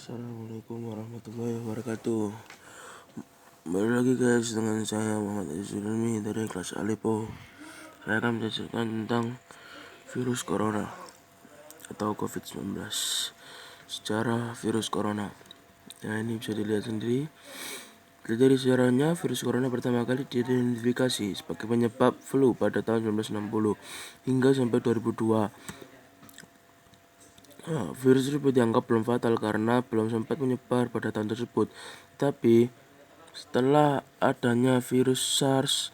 Assalamualaikum warahmatullahi wabarakatuh. Balik lagi guys dengan saya Muhammad Izulmi dari kelas Alepo. Saya akan menjelaskan tentang virus corona atau COVID-19. Secara virus corona, nah ini bisa dilihat sendiri. Dari sejarahnya, virus corona pertama kali diidentifikasi sebagai penyebab flu pada tahun 1960 hingga sampai 2002. Virus tersebut dianggap belum fatal karena belum sempat menyebar pada tahun tersebut. Tapi setelah adanya virus SARS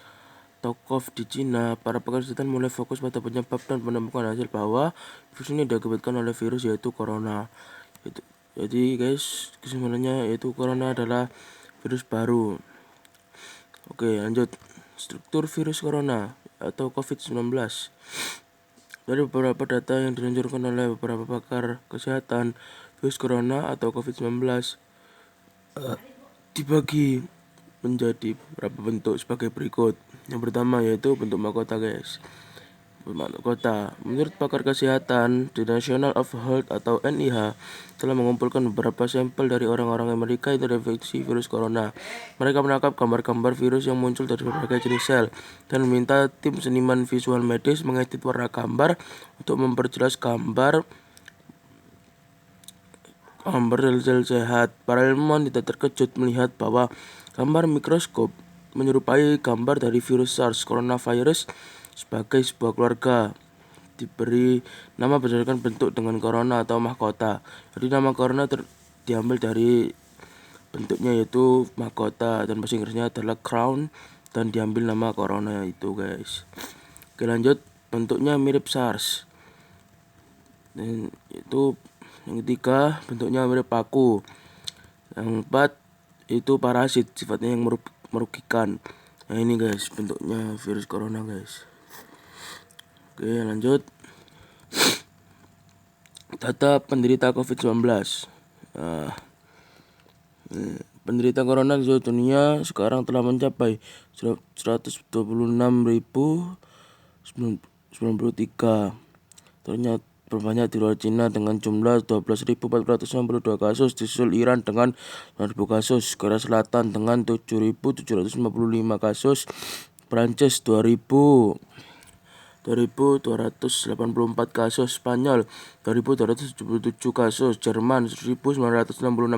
atau CoV di Cina, para pakar kesehatan mulai fokus pada penyebab dan menemukan hasil bahwa virus ini diakibatkan oleh virus yaitu corona. Jadi guys, kesimpulannya yaitu corona adalah virus baru. Oke, lanjut. Struktur virus corona atau COVID-19. Dari beberapa data yang diluncurkan oleh beberapa pakar kesehatan, virus corona atau COVID-19 dibagi menjadi beberapa bentuk sebagai berikut. Yang pertama yaitu bentuk mahkota guys. Mahkota. Menurut pakar kesehatan, The National of Health atau NIH telah mengumpulkan beberapa sampel dari orang-orang Amerika yang terinfeksi virus corona. Mereka menangkap gambar-gambar virus yang muncul dari berbagai jenis sel dan meminta tim seniman visual medis mengedit warna gambar untuk memperjelas gambar sel sehat. Para ilmuwan tidak terkejut melihat bahwa gambar mikroskop menyerupai gambar dari virus SARS coronavirus sebagai sebuah keluarga. Diberi nama berdasarkan bentuk dengan corona atau mahkota. Jadi nama corona diambil dari bentuknya yaitu mahkota dan bahasa Inggrisnya adalah crown dan diambil nama corona itu guys. Oke, lanjut. Bentuknya mirip SARS. Dan itu yang ketiga bentuknya mirip paku. Yang keempat itu parasit, sifatnya yang merugikan. Nah ini guys bentuknya virus corona guys. Oke, lanjut. Data penderita COVID-19. Penderita corona di seluruh dunia sekarang telah mencapai 126.093. Ternyata terbanyak di luar Cina dengan jumlah 12.492 kasus, disusul Iran dengan 9.000 kasus, Korea Selatan dengan 7.755 kasus, Prancis 2.284 kasus, Spanyol 2.277 kasus, Jerman 1.966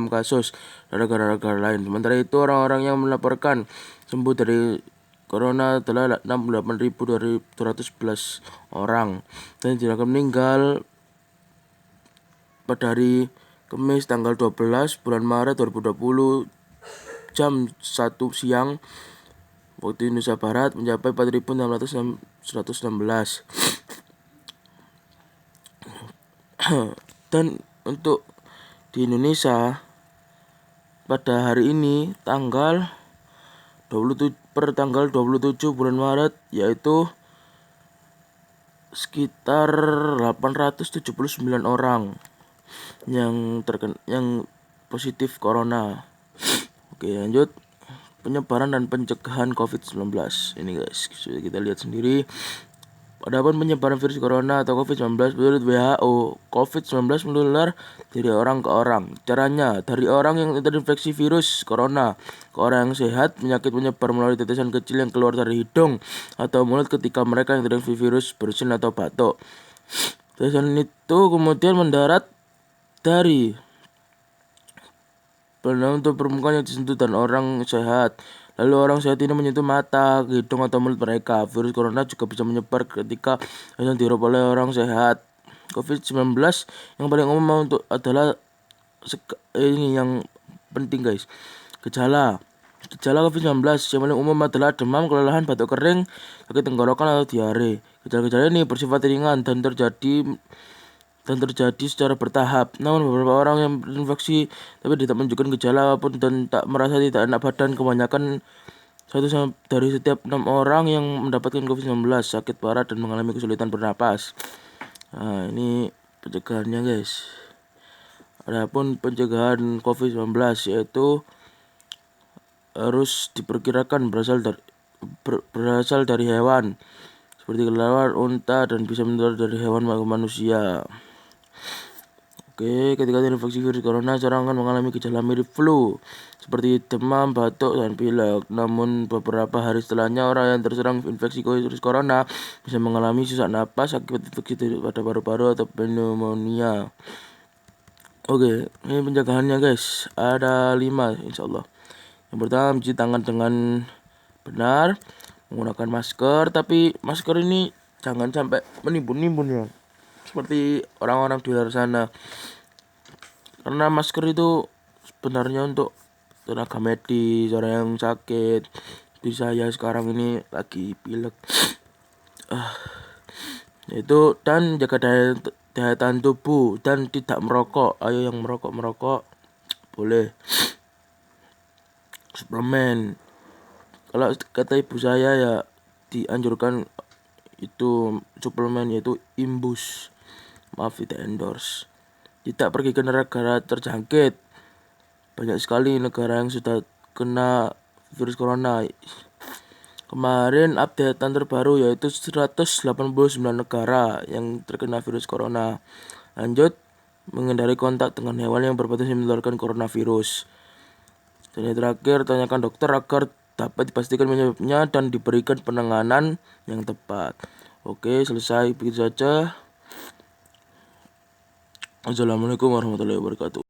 kasus, dan negara-negara lain. Sementara itu orang-orang yang melaporkan sembuh dari corona adalah 68.211 orang dan dinyatakan meninggal pada hari Kamis tanggal 12 bulan Maret 2020 jam 1 siang waktu Indonesia Barat mencapai 4.616. Dan untuk di Indonesia pada hari ini tanggal 27 bulan Maret yaitu sekitar 879 orang yang positif corona. Oke, lanjut. Penyebaran dan pencegahan COVID-19. Ini guys, sudah kita lihat sendiri. Adapun penyebaran virus corona atau COVID-19 menurut WHO, COVID-19 menular dari orang ke orang. Caranya, dari orang yang terinfeksi virus corona ke orang yang sehat, penyakit menyebar melalui tetesan kecil yang keluar dari hidung atau mulut ketika mereka yang terinfeksi virus bersin atau batuk. Tetesan itu kemudian mendarat dari benda untuk permukaan yang disentuh dan orang sehat. Lalu orang sehat ini menyentuh mata, hidung atau mulut mereka. Virus corona juga bisa menyebar ketika yang dihirup oleh orang sehat. COVID-19 yang paling umum adalah ini yang penting guys. Gejala COVID-19 yang paling umum adalah demam, kelelahan, batuk kering, sakit tenggorokan atau diare. Gejala-gejala ini bersifat ringan dan terjadi secara bertahap. Namun beberapa orang yang terinfeksi tapi tidak menunjukkan gejala apapun dan tak merasa tidak enak badan. Kebanyakan 1 dari setiap 6 orang yang mendapatkan COVID-19 sakit parah dan mengalami kesulitan bernapas. Nah, ini pencegahannya guys. Adapun pencegahan COVID-19 yaitu harus diperkirakan berasal dari hewan seperti kelelawar, unta dan bisa menular dari hewan ke manusia. Oke, ketika terinfeksi virus corona, seorang akan mengalami gejala mirip flu, seperti demam, batuk, dan pilek. Namun beberapa hari setelahnya, orang yang terserang infeksi virus corona bisa mengalami sesak napas akibat infeksi pada paru-paru atau pneumonia. Oke, ini penjagaannya guys, ada 5 insya Allah. Yang pertama, mencuci tangan dengan benar, menggunakan masker, tapi masker ini jangan sampai menimbun-nimbun ya, seperti orang-orang di luar sana. Karena masker itu sebenarnya untuk tenaga medis, orang yang sakit. Di saya sekarang ini lagi pilek. Itu dan jaga daya tahan tubuh dan tidak merokok. Ayo yang merokok boleh. Suplemen. Kalau kata ibu saya ya dianjurkan itu suplemen yaitu Imbus. Maaf tidak endorse. Tidak pergi ke negara terjangkit. Banyak sekali negara yang sudah kena virus corona. Kemarin updatean terbaru yaitu 189 negara yang terkena virus corona. Lanjut, menghindari kontak dengan hewan yang berpotensi menularkan coronavirus. Dan yang terakhir, tanyakan dokter agar dapat dipastikan penyebabnya dan diberikan penanganan yang tepat. Oke, selesai begitu saja. Assalamualaikum warahmatullahi wabarakatuh.